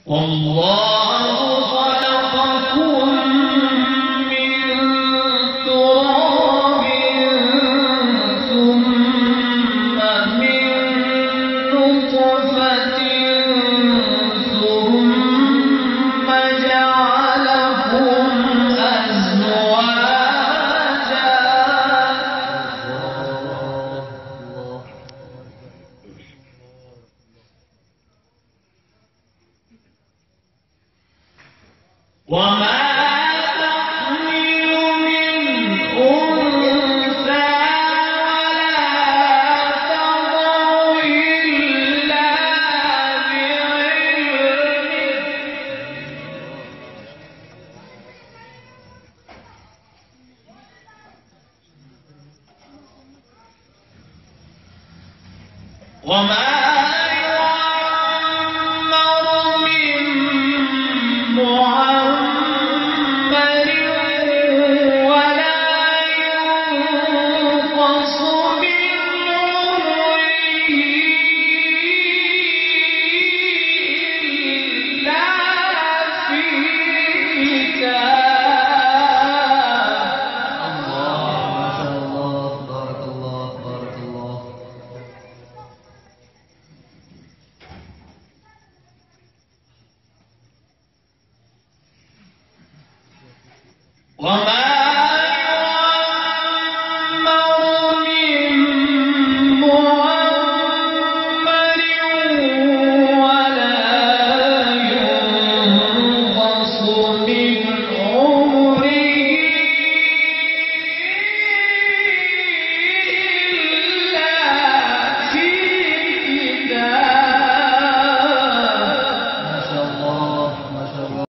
والله خلقكم من تراب ثم من نطفة ثم جعلكم أزواجا وما تحمل من أنثى ولا تضع إلا بعلمه وما يعمر من معمر ولا ينقص من عمره إلا في كتاب. الله ما شاء الله بارك الله بارك الله. وما